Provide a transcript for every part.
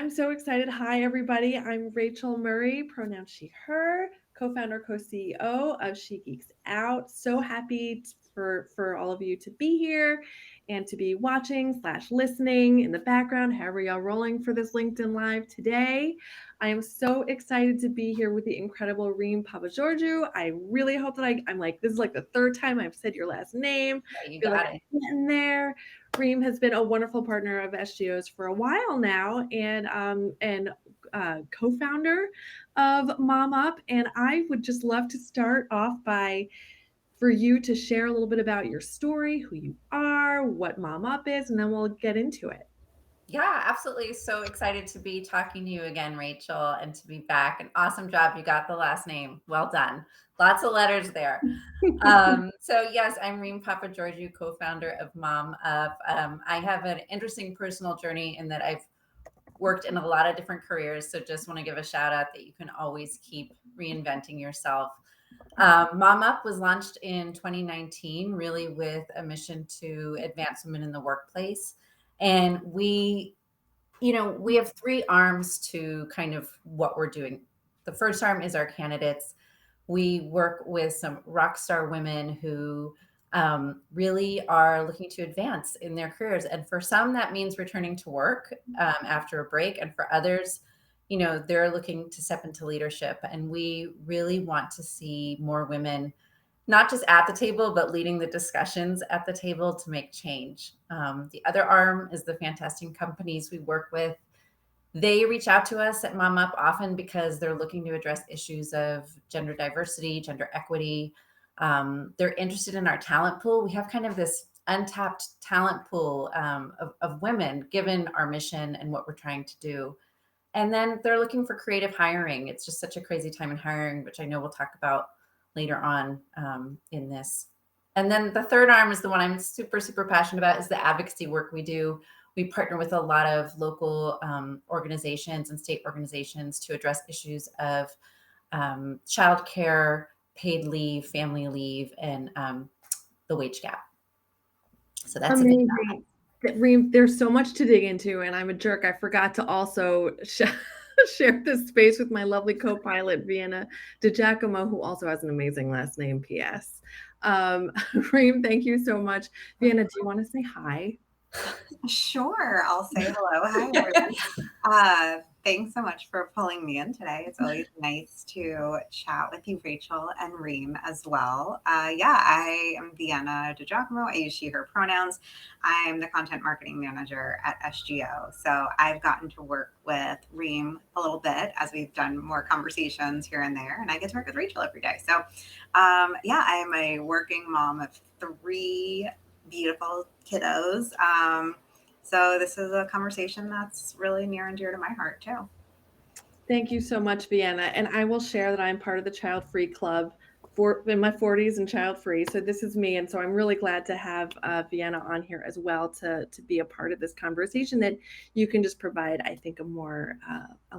I'm so excited. Hi, everybody. I'm Rachel Murray, pronoun she, her, co-founder, co-CEO of She Geeks Out. So happy for all of you to be here and to be watching / listening in the background, however y'all rolling for this LinkedIn Live today. I am so excited to be here with the incredible Reem Papageorgiou. I really hope that I'm like, this is like the third time I've said your last name. Yeah, you I feel got like it. I'm getting there. Reem has been a wonderful partner of SGO's for a while now, and co-founder of MomUp. And I would just love to start off for you to share a little bit about your story, who you are, what MomUp is, and then we'll get into it. Yeah, absolutely. So excited to be talking to you again, Rachel, and to be back. An awesome job. You got the last name. Well done. Lots of letters there. So yes, I'm Reem Papageorgiou, co-founder of MomUp. I have an interesting personal journey in that I've worked in a lot of different careers. So just want to give a shout out that you can always keep reinventing yourself. MomUp was launched in 2019, really with a mission to advance women in the workplace. And we have three arms to kind of what we're doing. The first arm is our candidates. We work with some rock star women who really are looking to advance in their careers. And for some, that means returning to work after a break. And for others, they're looking to step into leadership. And we really want to see more women not just at the table, but leading the discussions at the table to make change. The other arm is the fantastic companies we work with. They reach out to us at MomUp often because they're looking to address issues of gender diversity, gender equity. They're interested in our talent pool. We have kind of this untapped talent pool of women, given our mission and what we're trying to do. And then they're looking for creative hiring. It's just such a crazy time in hiring, which I know we'll talk about later on in this. And then the third arm is the one I'm super, super passionate about, is the advocacy work we do. We partner with a lot of local organizations and state organizations to address issues of childcare, paid leave, family leave, and the wage gap. So that's a bit about Amazing. Reem, there's so much to dig into, and I'm a jerk. I forgot to also share this space with my lovely co-pilot, Vienna DeGiacomo, who also has an amazing last name, P.S. Reem, thank you so much. Vienna, do you want to say hi? Sure, I'll say hello. Hi, everyone. Thanks so much for pulling me in today. It's always nice to chat with you, Rachel, and Reem as well. I am Vienna DeGiacomo. I use she, her pronouns. I'm the content marketing manager at SGO. So I've gotten to work with Reem a little bit as we've done more conversations here and there, and I get to work with Rachel every day. So, I'm a working mom of 3 beautiful kiddos. So this is a conversation that's really near and dear to my heart too. Thank you so much, Vienna. And I will share that I'm part of the Child Free Club in my 40s and child free. So this is me. And so I'm really glad to have Vienna on here as well to be a part of this conversation that you can just provide, I think, a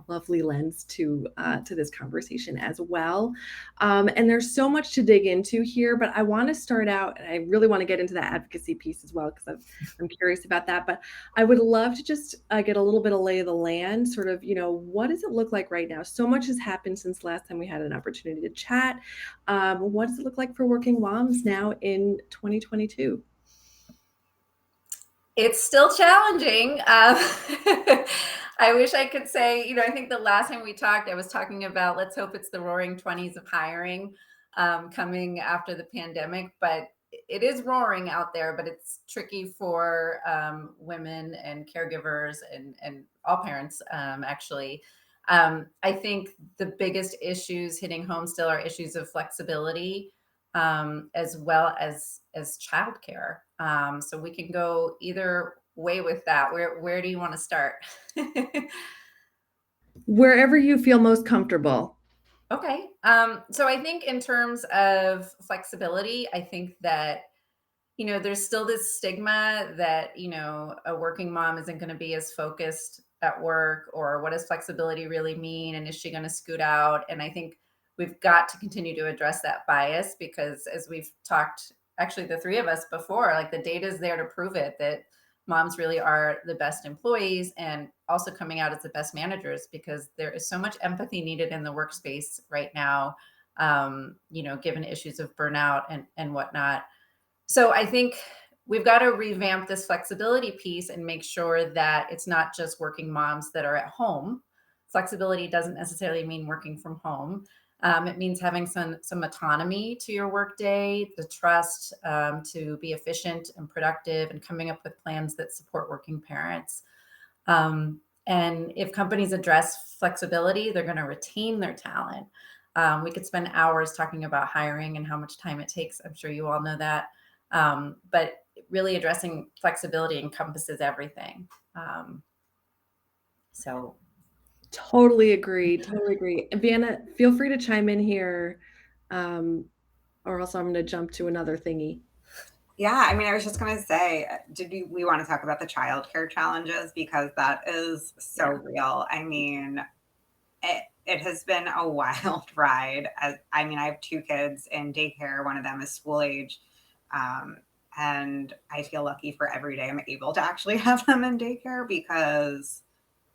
lovely lens to this conversation as well. And there's so much to dig into here, but I want to start out, and I really want to get into that advocacy piece as well, because I'm curious about that. But I would love to just get a little bit of lay of the land, sort of, what does it look like right now? So much has happened since last time we had an opportunity to chat. What does it look like for working moms now in 2022? It's still challenging. I wish I could say, I think the last time we talked, I was talking about, let's hope it's the roaring 20s of hiring coming after the pandemic, but it is roaring out there, but it's tricky for women and caregivers and all parents, actually. I think the biggest issues hitting home still are issues of flexibility, as well as childcare. So we can go either way with that. Where do you want to start? Wherever you feel most comfortable. Okay. So I think in terms of flexibility, I think that, there's still this stigma that, a working mom isn't going to be as focused at work, or what does flexibility really mean? And is she going to scoot out? And I think we've got to continue to address that bias, because as we've talked, actually the 3 of us before, like, the data is there to prove it, that moms really are the best employees and also coming out as the best managers, because there is so much empathy needed in the workspace right now, given issues of burnout and whatnot. So I think we've got to revamp this flexibility piece and make sure that it's not just working moms that are at home. Flexibility doesn't necessarily mean working from home. It means having some autonomy to your workday, the trust to be efficient and productive, and coming up with plans that support working parents. And if companies address flexibility, they're going to retain their talent. We could spend hours talking about hiring and how much time it takes. I'm sure you all know that. But really addressing flexibility encompasses everything. So Totally agree. Totally agree. And Vienna, feel free to chime in here, or else I'm going to jump to another thingy. Yeah, I mean, I was just going to say, we want to talk about the childcare challenges, because that is so real. I mean, it has been a wild ride. I have 2 kids in daycare. One of them is school age. And I feel lucky for every day I'm able to actually have them in daycare, because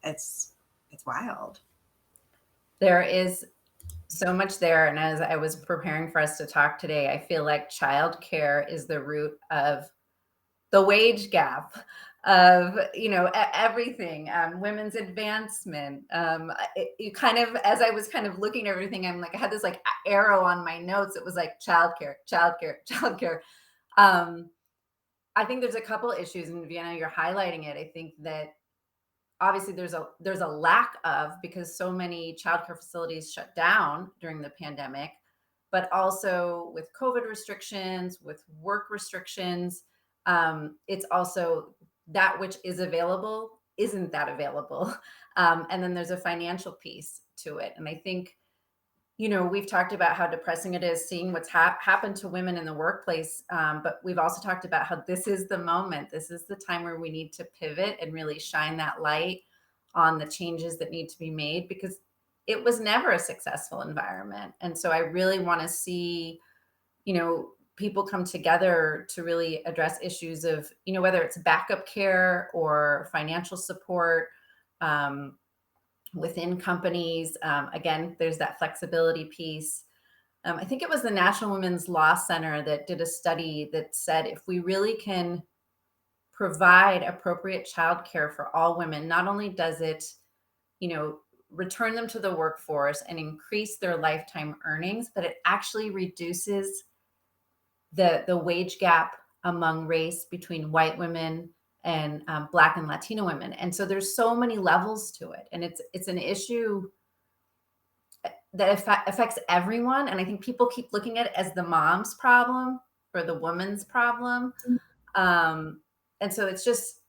it's wild. there is so much there. And as I was preparing for us to talk today, I feel like childcare is the root of the wage gap, of everything, women's advancement. You kind of, as I was kind of looking at everything, I'm like, I had this like arrow on my notes. It was like childcare, childcare, childcare. I think there's a couple issues in Vienna. You're highlighting it. I think that obviously there's a lack of, because so many childcare facilities shut down during the pandemic, but also with COVID restrictions, with work restrictions, it's also that which is available isn't that available. And then there's a financial piece to it. And I think, we've talked about how depressing it is seeing what's happened to women in the workplace. But we've also talked about how this is the moment. This is the time where we need to pivot and really shine that light on the changes that need to be made, because it was never a successful environment. And so I really want to see, people come together to really address issues of, whether it's backup care or financial support, within companies. Again, there's that flexibility piece. I think it was the National Women's Law Center that did a study that said if we really can provide appropriate childcare for all women, not only does it, return them to the workforce and increase their lifetime earnings, but it actually reduces the wage gap among race between white women and Black and Latino women. And so there's so many levels to it. And it's an issue that affects everyone. And I think people keep looking at it as the mom's problem or the woman's problem. And so it's just,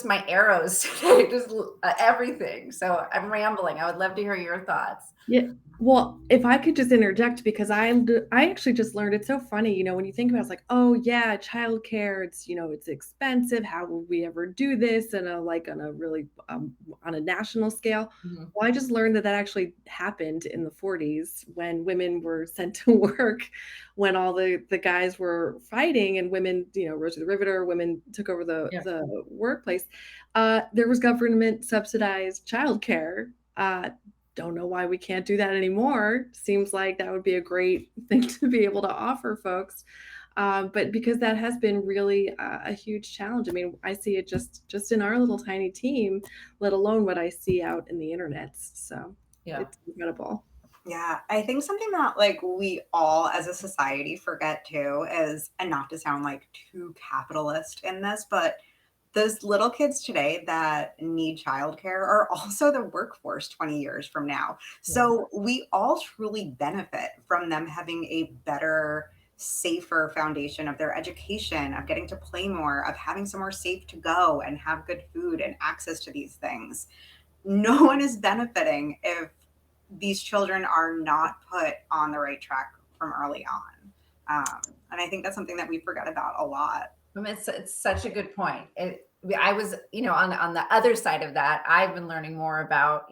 my arrows today, just everything. So I'm rambling. I would love to hear your thoughts. Yeah. Well, if I could just interject, because I actually just learned, it's so funny, when you think about it, it's like, oh yeah, childcare, it's, it's expensive. How would we ever do this? And on a really, on a national scale. Mm-hmm. Well, I just learned that actually happened in the 40s when women were sent to work, when all the guys were fighting and women, Rosie the Riveter, women took over the workplace. There was government subsidized childcare. Don't know why we can't do that anymore. Seems like that would be a great thing to be able to offer folks. But because that has been really a huge challenge. I mean, I see it just in our little tiny team, let alone what I see out in the internet. So it's incredible. Yeah, I think something that we all as a society forget too is, and not to sound too capitalist in this, but those little kids today that need childcare are also the workforce 20 years from now. So we all truly benefit from them having a better, safer foundation of their education, of getting to play more, of having somewhere safe to go and have good food and access to these things. No one is benefiting if these children are not put on the right track from early on. And I think that's something that we forget about a lot. It's such a good point. I was, on the other side of that, I've been learning more about,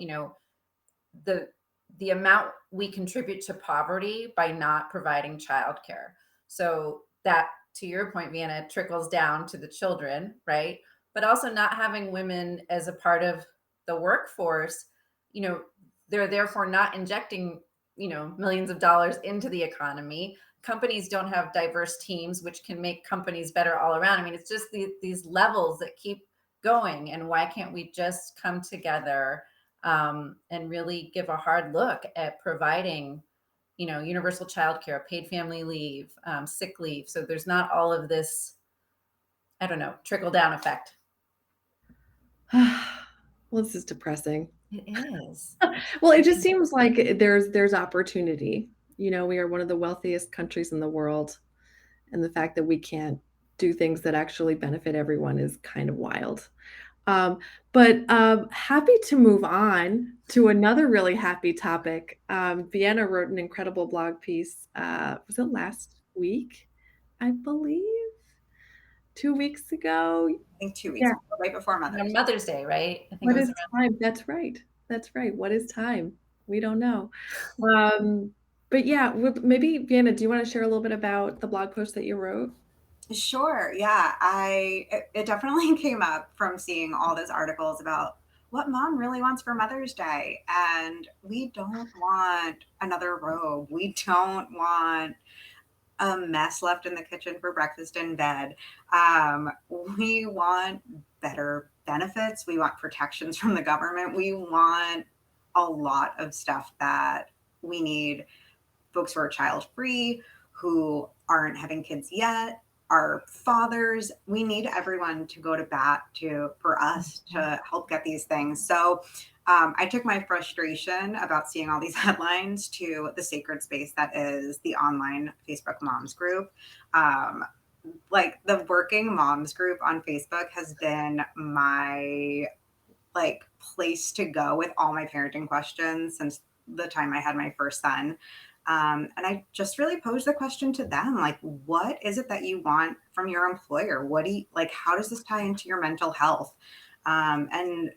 the amount we contribute to poverty by not providing childcare. So that to your point, Vienna, trickles down to the children, right? But also not having women as a part of the workforce, they're therefore not injecting, millions of dollars into the economy. Companies don't have diverse teams, which can make companies better all around. I mean, it's just these levels that keep going. And why can't we just come together and really give a hard look at providing, universal childcare, paid family leave, sick leave. So there's not all of this, I don't know, trickle down effect. Well, this is depressing. It is. Well, it just seems like there's opportunity. We are one of the wealthiest countries in the world, and the fact that we can't do things that actually benefit everyone is kind of wild. But happy to move on to another really happy topic. Vienna wrote an incredible blog piece. Was it last week? I believe 2 weeks ago. I think 2 weeks ago, right before On Mother's Day, right? I think What it was is time? That's right. That's right. What is time? We don't know. But yeah, maybe Vienna, do you want to share a little bit about the blog post that you wrote? Sure. Yeah. It definitely came up from seeing all those articles about what mom really wants for Mother's Day. And we don't want another robe. We don't want a mess left in the kitchen for breakfast in bed. We want better benefits. We want protections from the government. We want a lot of stuff that we need. Folks who are child free, who aren't having kids yet, our fathers. We need everyone to go to bat for us to help get these things. So I took my frustration about seeing all these headlines to the sacred space that is the online Facebook moms group. Like the working moms group on Facebook has been my place to go with all my parenting questions since the time I had my first son. And I just really posed the question to them, like, what is it that you want from your employer? What do you like? How does this tie into your mental health? And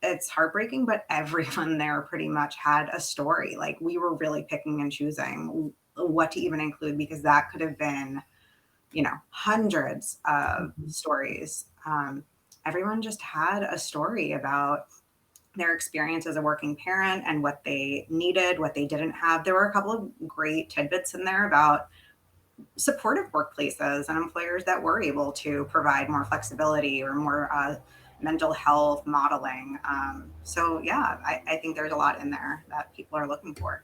it's heartbreaking, but everyone there pretty much had a story. Like we were really picking and choosing what to even include because that could have been, hundreds of stories. Everyone just had a story about their experience as a working parent and what they needed, what they didn't have. There were a couple of great tidbits in there about supportive workplaces and employers that were able to provide more flexibility or more mental health modeling. So yeah, I think there's a lot in there that people are looking for.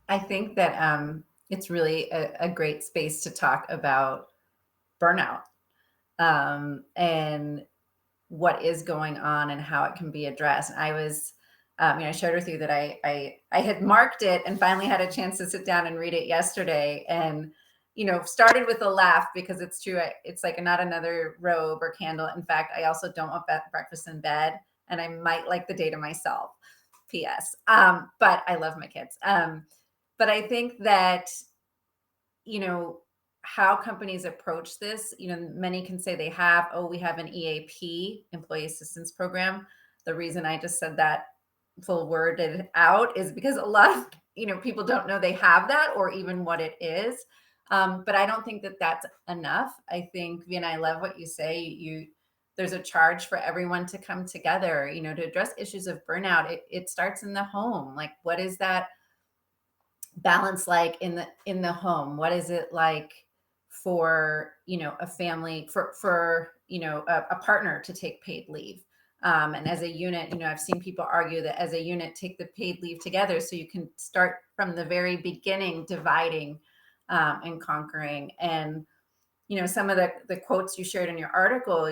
I think that it's really a great space to talk about burnout and what is going on and how it can be addressed. I was, I shared with you that I had marked it and finally had a chance to sit down and read it yesterday, and started with a laugh because it's true. It's like not another robe or candle. In fact, I also don't want breakfast in bed, and I might like the day to myself. P.S. But I love my kids. But I think that how companies approach this, many can say they have, we have an EAP, employee assistance program. The reason I just said that full worded out is because a lot of, people don't know they have that or even what it is. But I don't think that that's enough. I think, Vienna, I love what you say. There's a charge for everyone to come together, to address issues of burnout. It starts in the home. Like, what is that balance like in the home? What is it like for a family, for a partner to take paid leave, and as a unit? I've seen people argue that as a unit take the paid leave together so you can start from the very beginning dividing and conquering. And some of the quotes you shared in your article,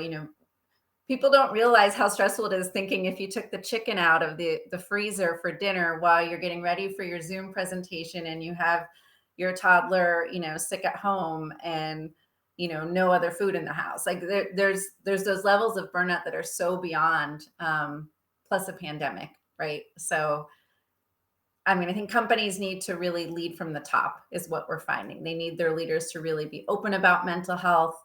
people don't realize how stressful it is thinking if you took the chicken out of the freezer for dinner while you're getting ready for your Zoom presentation and you have your toddler, sick at home and, no other food in the house. Like there's those levels of burnout that are so beyond, plus a pandemic, right? So, I think companies need to really lead from the top is what we're finding. They need their leaders to really be open about mental health.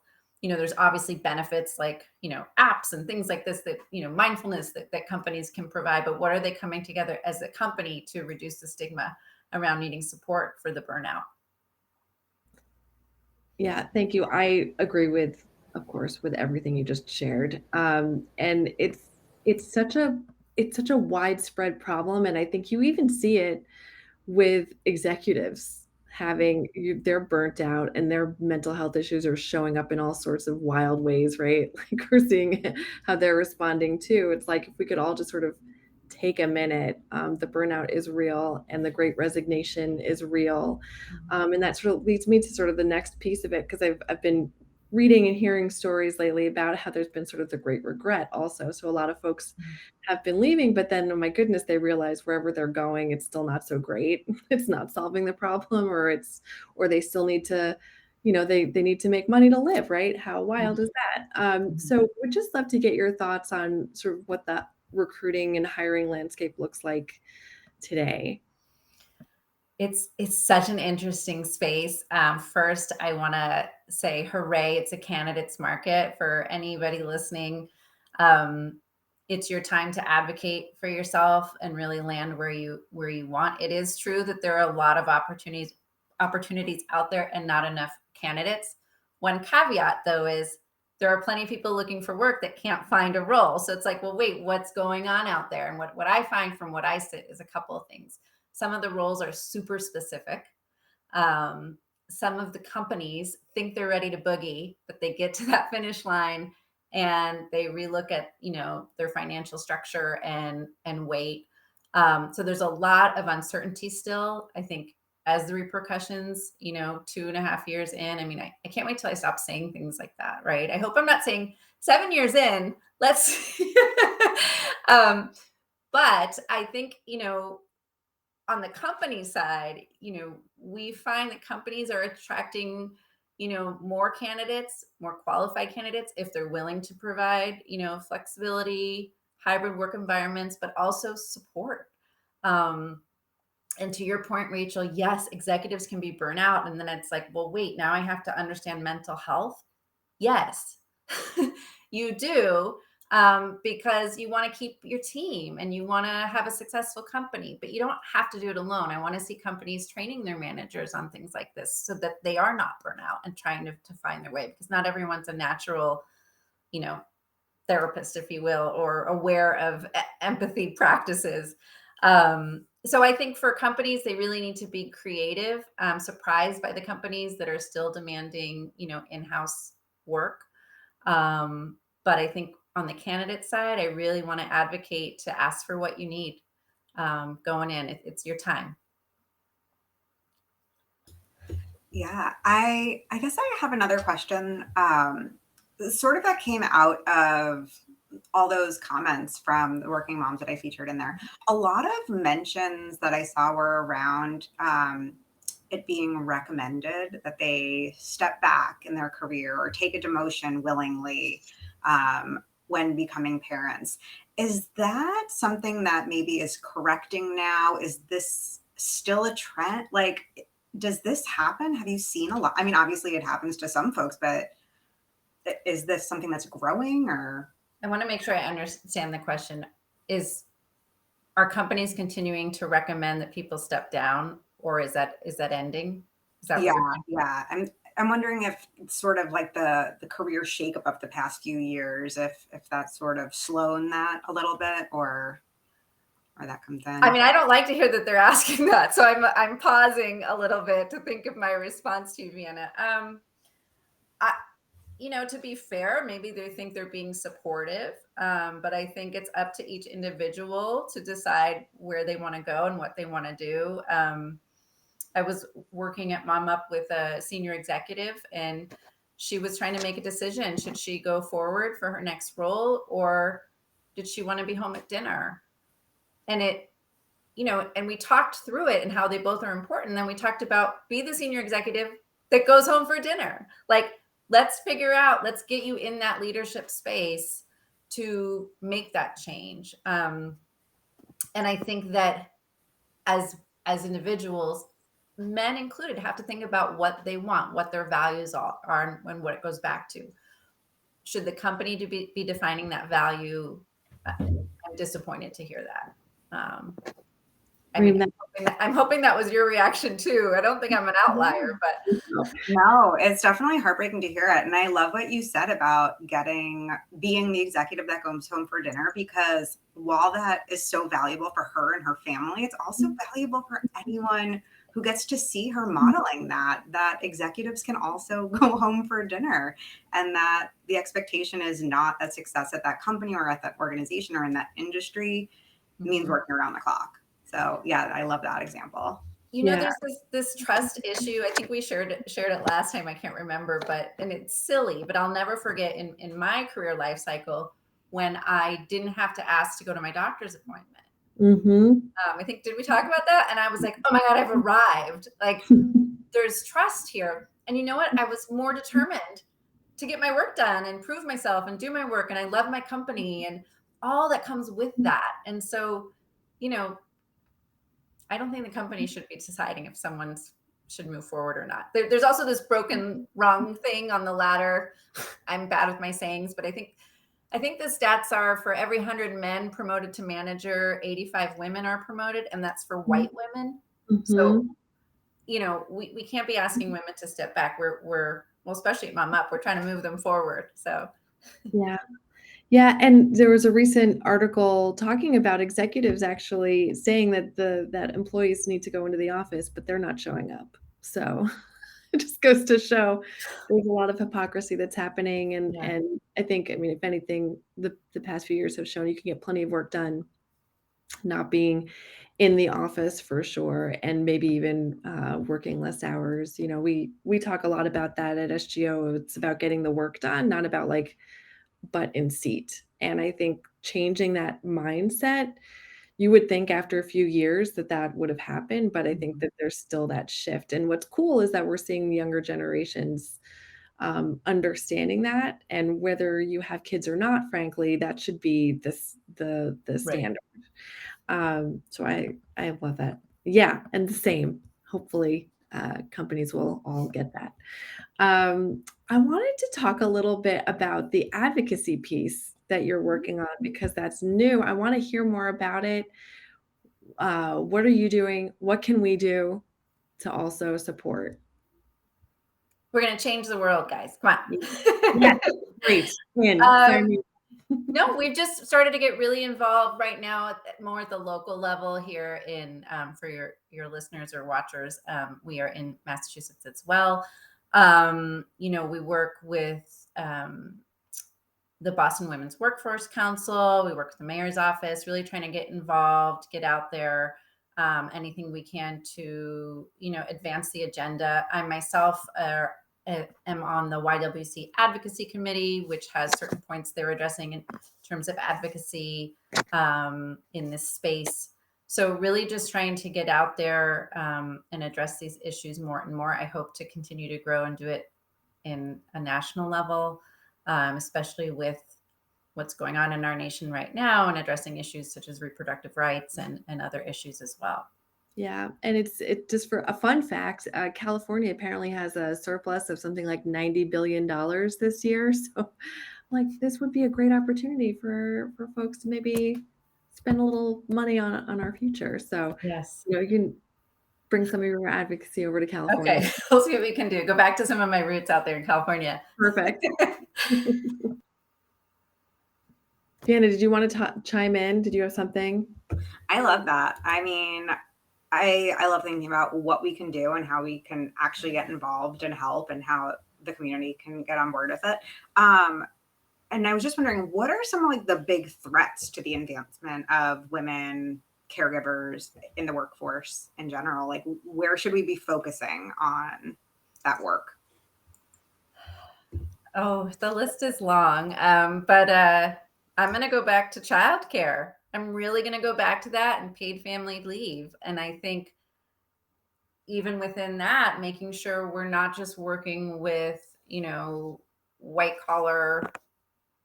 There's obviously benefits like, apps and things like this that, mindfulness that companies can provide, but what are they coming together as a company to reduce the stigma around needing support for the burnout. Yeah, thank you. I agree with, of course, with everything you just shared. And it's such a it's such a widespread problem, and I think you even see it with executives they're burnt out and their mental health issues are showing up in all sorts of wild ways, right? Like we're seeing how they're responding too. It's like if we could all just sort of take a minute, the burnout is real and the great resignation is real. And that sort of leads me to sort of the next piece of it, because I've been reading and hearing stories lately about how there's been sort of the great regret also. So a lot of folks have been leaving, but then, oh my goodness, they realize wherever they're going, it's still not so great. It's not solving the problem, or they still need to, they need to make money to live, right? How wild is that? So we'd just love to get your thoughts on sort of what the recruiting and hiring landscape looks like today. It's such an interesting space. First, I want to say hooray, it's a candidates market for anybody listening. It's your time to advocate for yourself and really land where you want. It is true that there are a lot of opportunities out there and not enough candidates. One caveat, though, is there are plenty of people looking for work that can't find a role. So it's like, well, wait, what's going on out there? And what I find from what I sit is a couple of things. Some of the roles are super specific. Some of the companies think they're ready to boogie, but they get to that finish line and they relook at, their financial structure and wait. So there's a lot of uncertainty still, I think, as the repercussions, 2.5 years in. I mean, I can't wait till I stop saying things like that, right? I hope I'm not saying 7 years in, let's, but I think, on the company side, we find that companies are attracting, more candidates, more qualified candidates, if they're willing to provide, flexibility, hybrid work environments, but also support. And to your point, Rachel, yes, executives can be burnout. And then it's like, well, wait, now I have to understand mental health. Yes, you do. Because you want to keep your team and you want to have a successful company, but you don't have to do it alone. I want to see companies training their managers on things like this so that they are not burnout and trying to find their way, because not everyone's a natural, therapist, if you will, or aware of empathy practices. So I think for companies, they really need to be creative. I'm surprised by the companies that are still demanding, in-house work. But I think on the candidate side, I really want to advocate to ask for what you need going in. It's your time. Yeah, I guess I have another question, sort of that came out of all those comments from the working moms that I featured in there. A lot of mentions that I saw were around it being recommended that they step back in their career or take a demotion willingly when becoming parents. Is that something that maybe is correcting now? Is this still a trend? Like, does this happen? Have you seen a lot? I mean, obviously it happens to some folks, but is this something that's growing? Or I want to make sure I understand the question. Are companies continuing to recommend that people step down, or is that ending? Is that yeah. I'm wondering if it's sort of like the career shakeup of the past few years, if that's sort of slowing that a little bit, or that comes in. I mean, I don't like to hear that they're asking that, so I'm pausing a little bit to think of my response to you, Vienna. To be fair, maybe they think they're being supportive, but I think it's up to each individual to decide where they want to go and what they want to do. I was working at MomUp with a senior executive, and she was trying to make a decision. Should she go forward for her next role, or did she want to be home at dinner? And and we talked through it and how they both are important. And then we talked about be the senior executive that goes home for dinner. Like, let's figure out, let's get you in that leadership space to make that change. And I think that as individuals, men included, have to think about what they want, what their values are, and what it goes back to. Should the company be defining that value? I'm disappointed to hear that. I mean, I'm hoping that was your reaction too. I don't think I'm an outlier, but no, it's definitely heartbreaking to hear it. And I love what you said about being the executive that goes home for dinner, because while that is so valuable for her and her family, it's also valuable for anyone who gets to see her modeling that executives can also go home for dinner, and that the expectation is not that success at that company or at that organization or in that industry means working around the clock. So yeah, I love that example. There's this trust issue. I think we shared it last time. I can't remember, and it's silly, but I'll never forget in my career life cycle when I didn't have to ask to go to my doctor's appointment. I think, did we talk about that? And I was like, oh my God, I've arrived. Like, there's trust here. And you know what? I was more determined to get my work done and prove myself and do my work. And I love my company and all that comes with that. And so, I don't think the company should be deciding if someone should move forward or not. There's also this broken wrong thing on the ladder. I'm bad with my sayings, but I think the stats are for every 100 men promoted to manager, 85 women are promoted, and that's for white women. So, we can't be asking women to step back. We're especially at MomUp, we're trying to move them forward. So, yeah. And there was a recent article talking about executives actually saying that that employees need to go into the office, but they're not showing up. So it just goes to show there's a lot of hypocrisy that's happening. And I think, if anything, the past few years have shown you can get plenty of work done not being in the office, for sure, and maybe even working less hours. We talk a lot about that at SGO. It's about getting the work done, not about butt in seat. And I think changing that mindset, you would think after a few years that would have happened, but I think that there's still that shift. And what's cool is that we're seeing younger generations understanding that, and whether you have kids or not, frankly, that should be the standard. So I love that. Yeah, and the same. Hopefully, companies will all get that. I wanted to talk a little bit about the advocacy piece that you're working on, because that's new. I want to hear more about it. What are you doing? What can we do to also support? We're going to change the world, guys. Come on. Yeah, great. No, we've just started to get really involved right now more at the local level here for your listeners or watchers. We are in Massachusetts as well. We work with the Boston Women's Workforce Council. We work with the mayor's office, really trying to get involved, get out there, anything we can to, advance the agenda. I myself am on the YWC Advocacy Committee, which has certain points they're addressing in terms of advocacy in this space. So really just trying to get out there and address these issues more and more. I hope to continue to grow and do it in a national level, especially with what's going on in our nation right now and addressing issues such as reproductive rights and other issues as well. Yeah. And it's just for a fun fact, California apparently has a surplus of something like $90 billion this year. So this would be a great opportunity for folks to maybe spend a little money on our future. So yes, you can bring some of your advocacy over to California. Okay, we'll see what we can do. Go back to some of my roots out there in California. Perfect. Vienna, did you want to chime in? Did you have something? I love that. I love thinking about what we can do and how we can actually get involved and help, and how the community can get on board with it. And I was just wondering, what are some of the big threats to the advancement of women caregivers in the workforce in general? Where should we be focusing on that work? Oh, the list is long, but I'm going to go back to childcare. I'm really going to go back to that and paid family leave. And I think even within that, making sure we're not just working with, white collar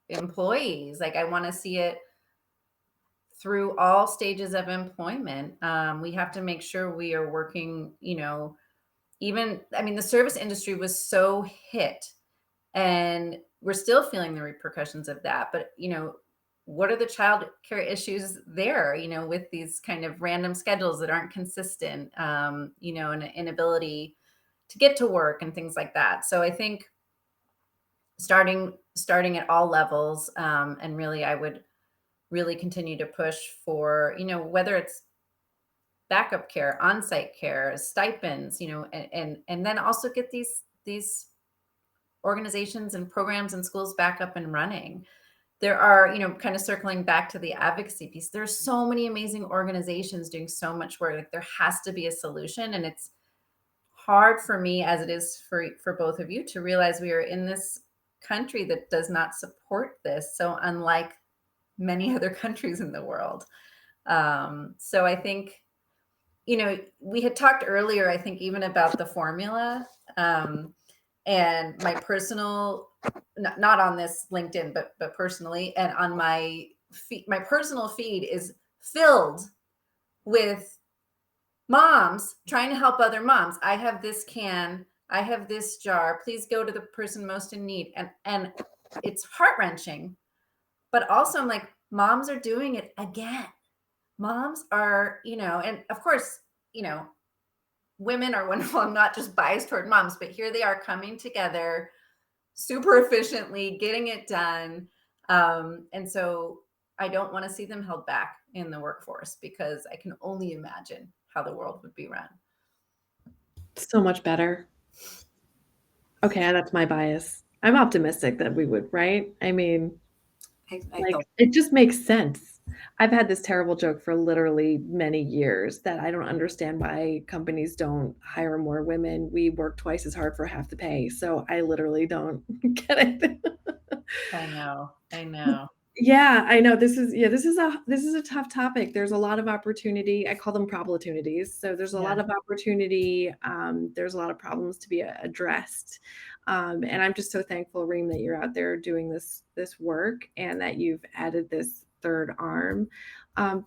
employees. I want to see it through all stages of employment. We have to make sure we are working, the service industry was so hit, and we're still feeling the repercussions of that. But, what are the child care issues there, with these kind of random schedules that aren't consistent, and an inability to get to work and things like that. So I think starting at all levels, and really, I would really continue to push for, whether it's backup care, on-site care, stipends, and then also get these organizations and programs and schools back up and running. There are, kind of circling back to the advocacy piece, there's so many amazing organizations doing so much work. Like, there has to be a solution, and it's hard for me, as it is for both of you, to realize we are in this country that does not support this, so unlike many other countries in the world. So I think, we had talked earlier, I think, even about the formula, and my personal, not on this LinkedIn, but personally, and on my feed, my personal feed is filled with moms trying to help other moms. I have this can, I have this jar, please go to the person most in need. And it's heart-wrenching, but also I'm like, moms are doing it again. Moms are, and of course, women are wonderful. I'm not just biased toward moms, but here they are coming together super efficiently, getting it done. And so I don't want to see them held back in the workforce, because I can only imagine how the world would be run. So much better. Okay, that's my bias. I'm optimistic that we would, right? I mean, it just makes sense. I've had this terrible joke for literally many years that I don't understand why companies don't hire more women. We work twice as hard for half the pay. So I literally don't get it. I know. Yeah, I know. This is a tough topic. There's a lot of opportunity. I call them opportunities. So there's a lot of opportunity. There's a lot of problems to be addressed. And I'm just so thankful, Reem, that you're out there doing this work and that you've added this third arm.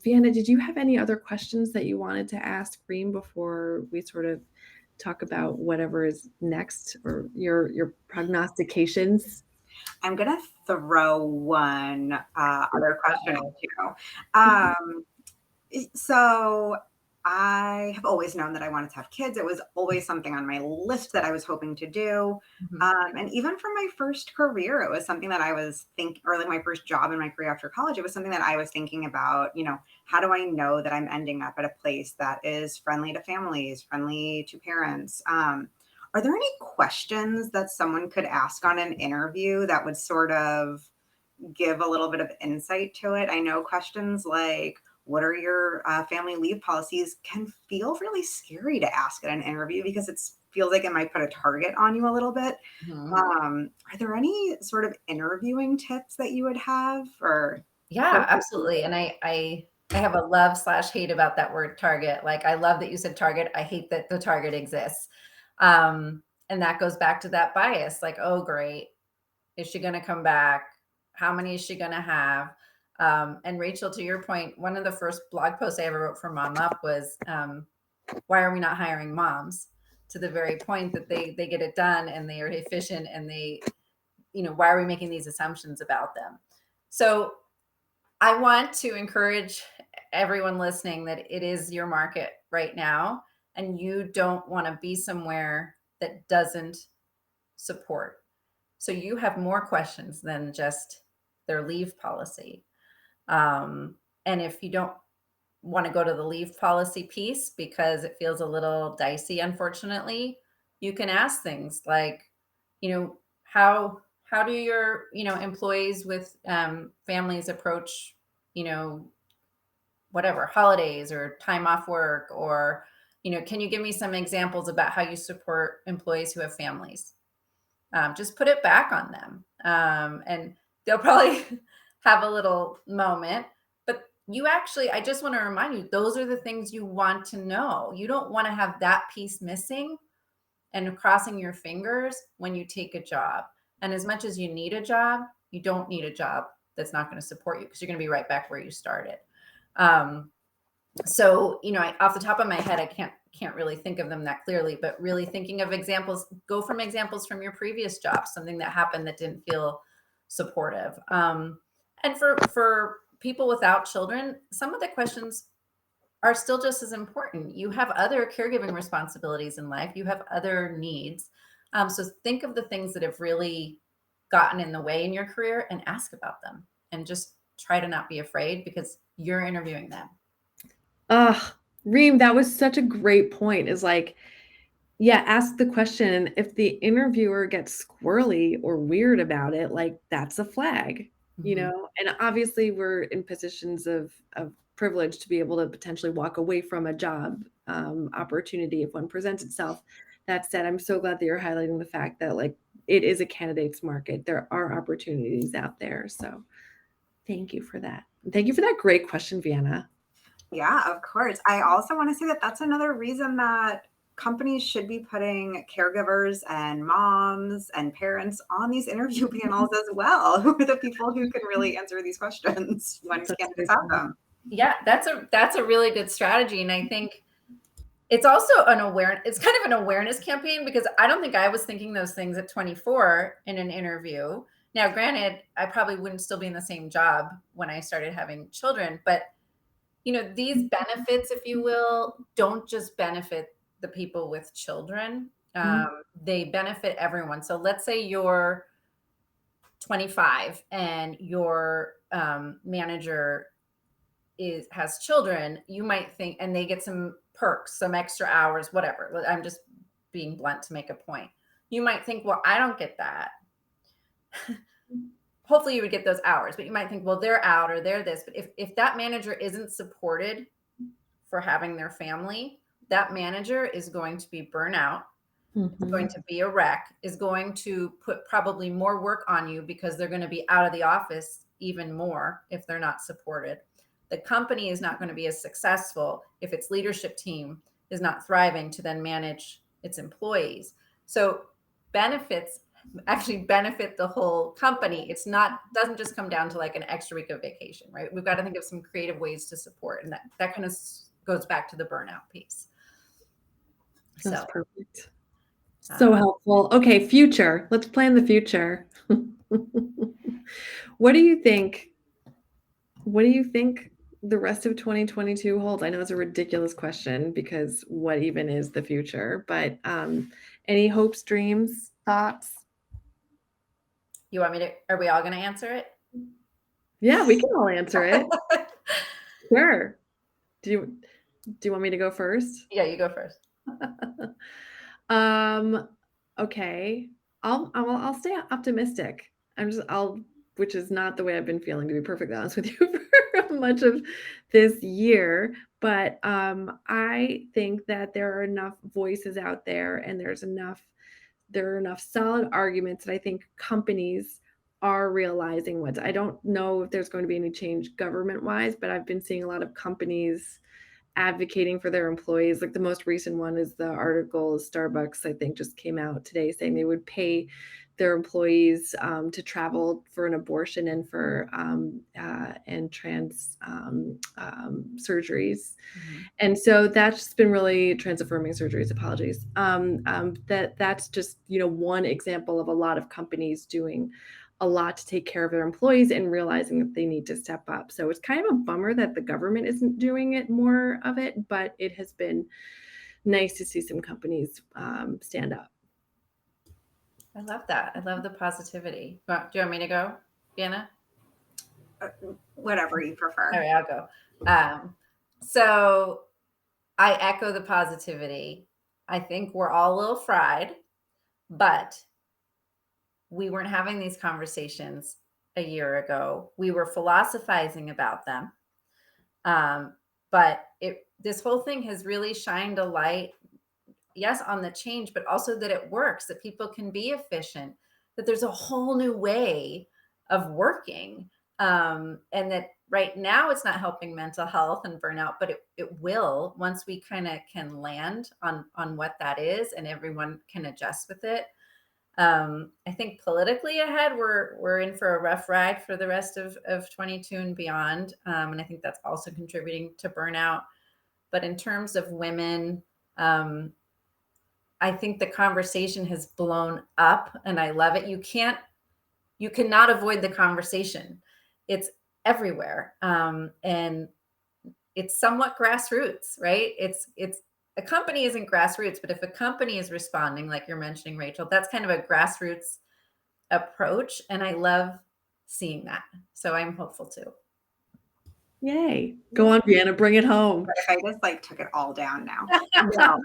Vienna, did you have any other questions that you wanted to ask Reem before we sort of talk about whatever is next, or your prognostications? I'm going to throw one other question at you. So I have always known that I wanted to have kids. It was always something on my list that I was hoping to do. And even from my first career, it was something that I was thinking, or like my first job in my career after college, it was something that I was thinking about, how do I know that I'm ending up at a place that is friendly to families, friendly to parents? Are there any questions that someone could ask on an interview that would sort of give a little bit of insight to it? I know questions like, what are your family leave policies, can feel really scary to ask at an interview because it feels like it might put a target on you a little bit. Are there any sort of interviewing tips that you would have? Or yeah, absolutely. And I have a love/hate about that word target. Like, I love that you said target. I hate that the target exists. And that goes back to that bias. Like, oh, great. Is she going to come back? How many is she going to have? And Rachel, to your point, one of the first blog posts I ever wrote for MomUp was, why are we not hiring moms? To the very point that they get it done and they are efficient, and they, why are we making these assumptions about them? So I want to encourage everyone listening that it is your market right now, and you don't want to be somewhere that doesn't support. So you have more questions than just their leave policy. And if you don't want to go to the leave policy piece because it feels a little dicey, unfortunately, you can ask things like, how do your, employees with families approach, whatever, holidays or time off work, or, can you give me some examples about how you support employees who have families? Just put it back on them. And they'll probably have a little moment, but I just want to remind you, those are the things you want to know. You don't want to have that piece missing and crossing your fingers when you take a job. And as much as you need a job, you don't need a job that's not going to support you, because you're going to be right back where you started. So, off the top of my head, I can't really think of them that clearly, but really thinking of examples, go from examples from your previous job, something that happened that didn't feel supportive. And And for people without children, some of the questions are still just as important. You have other caregiving responsibilities in life. You have other needs. So think of the things that have really gotten in the way in your career and ask about them, and just try to not be afraid because you're interviewing them. Reem, that was such a great point. Is like, yeah, ask the question. If the interviewer gets squirrely or weird about it, like that's a flag, And obviously we're in positions of privilege to be able to potentially walk away from a job opportunity if one presents itself. That said, I'm so glad that you're highlighting the fact that like it is a candidates market. There are opportunities out there. So thank you for that. And thank you for that great question, Vienna. Yeah, of course. I also want to say that that's another reason that companies should be putting caregivers and moms and parents on these interview panels as well, who are the people who can really answer these questions when candidates have them. Yeah, that's a really good strategy. And I think it's also it's kind of an awareness campaign, because I don't think I was thinking those things at 24 in an interview. Now, granted, I probably wouldn't still be in the same job when I started having children, but these benefits, if you will, don't just benefit the people with children. They benefit everyone. So let's say you're 25 and your manager has children. You might think, and they get some perks, some extra hours, whatever. I'm just being blunt to make a point. You might think, well, I don't get that. Hopefully you would get those hours, but you might think, well, they're out or they're this. But if that manager isn't supported for having their family, that manager is going to be burnout, is going to be a wreck, is going to put probably more work on you because they're going to be out of the office even more if they're not supported. The company is not going to be as successful if its leadership team is not thriving to then manage its employees. So benefits actually benefit the whole company. Doesn't just come down to like an extra week of vacation, right? We've got to think of some creative ways to support. And that kind of goes back to the burnout piece. That's perfect. So helpful. Okay, future. Let's plan the future. What do you think the rest of 2022 holds? I know it's a ridiculous question because what even is the future? But any hopes, dreams, thoughts? You want me to? Are we all going to answer it? Yeah, we can all answer it. Sure. Do you want me to go first? Yeah, you go first. Okay. I'll stay optimistic. Which is not the way I've been feeling, to be perfectly honest with you, for much of this year. But I think that there are enough voices out there, and there are enough solid arguments that I think companies are realizing I don't know if there's going to be any change government-wise, but I've been seeing a lot of companies advocating for their employees. Like the most recent one is the article Starbucks, I think, just came out today saying they would pay their employees to travel for an abortion and for and trans surgeries. And so that's been really trans-affirming surgeries, apologies. That's just, one example of a lot of companies doing a lot to take care of their employees and realizing that they need to step up. So it's kind of a bummer that the government isn't doing it more of it, but it has been nice to see some companies stand up. I love that. I love the positivity. Do you want me to go, Vienna? Whatever you prefer. All right, I'll go. So I echo the positivity. I think we're all a little fried, but we weren't having these conversations a year ago. We were philosophizing about them. But this whole thing has really shined a light, yes, on the change, but also that it works, that people can be efficient, that there's a whole new way of working. And that right now it's not helping mental health and burnout, but it will once we kind of can land on what that is and everyone can adjust with it. I think politically ahead, we're in for a rough ride for the rest of 22 and beyond. And I think that's also contributing to burnout. But in terms of women, I think the conversation has blown up and I love it. You cannot avoid the conversation. it's everywhere. And it's somewhat grassroots, right? It's a company isn't grassroots, but if a company is responding, like you're mentioning, Rachel, that's kind of a grassroots approach. And I love seeing that. So I'm hopeful too. Yay. Go on, Vienna, bring it home. But if I just like took it all down now. No,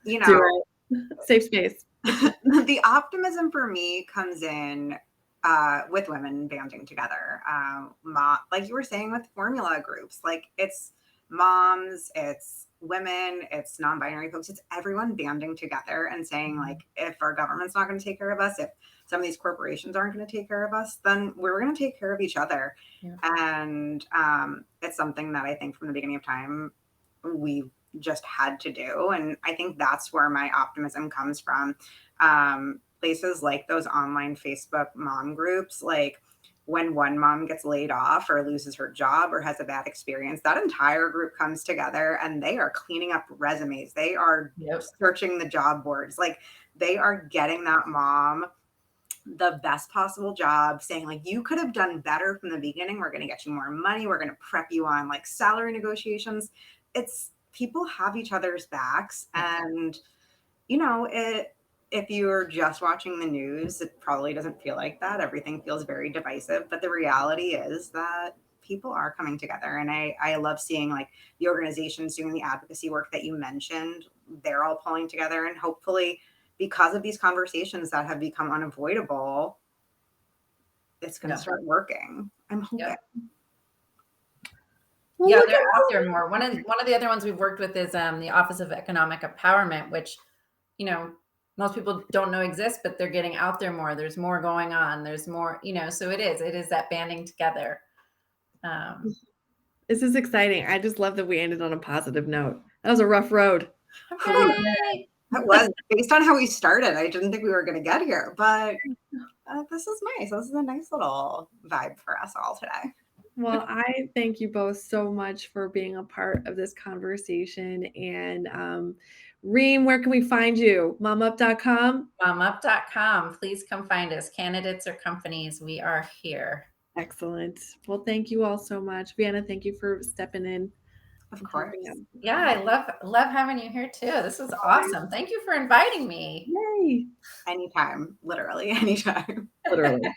you know, Do it. Safe space. the optimism for me comes in with women banding together. Like you were saying with formula groups, like it's moms, it's women, it's non-binary folks, it's everyone banding together and saying like, if our government's not going to take care of us, if some of these corporations aren't going to take care of us, then we're going to take care of each other. Yeah. And it's something that I think from the beginning of time, we just had to do. And I think that's where my optimism comes from. Places like those online Facebook mom groups, like when one mom gets laid off or loses her job or has a bad experience, that entire group comes together and they are cleaning up resumes. They are searching the job boards. Like they are getting that mom the best possible job, saying like, you could have done better from the beginning. We're going to get you more money. We're going to prep you on like salary negotiations. It's people have each other's backs. And, you know, if you're just watching the news, it probably doesn't feel like that. Everything feels very divisive. But the reality is that people are coming together. And I love seeing like the organizations doing the advocacy work that you mentioned. They're all pulling together. And hopefully, because of these conversations that have become unavoidable, it's going to start working. I'm hoping. Yeah, they're out there more. One of the other ones we've worked with is the Office of Economic Empowerment, which, you know, most people don't know exists, but they're getting out there more. There's more going on. There's more, you know, so it is that banding together. This is exciting. I just love that we ended on a positive note. That was a rough road. Yay! It was based on how we started. I didn't think we were going to get here, but this is nice. This is a nice little vibe for us all today. Well, I thank you both so much for being a part of this conversation. And Reem, where can we find you? MomUp.com? MomUp.com. Please come find us. Candidates or companies, we are here. Excellent. Well, thank you all so much. Vienna, thank you for stepping in. Of course. Yeah, I love having you here too. This is awesome. Thank you for inviting me. Yay. Anytime, literally anytime. Literally.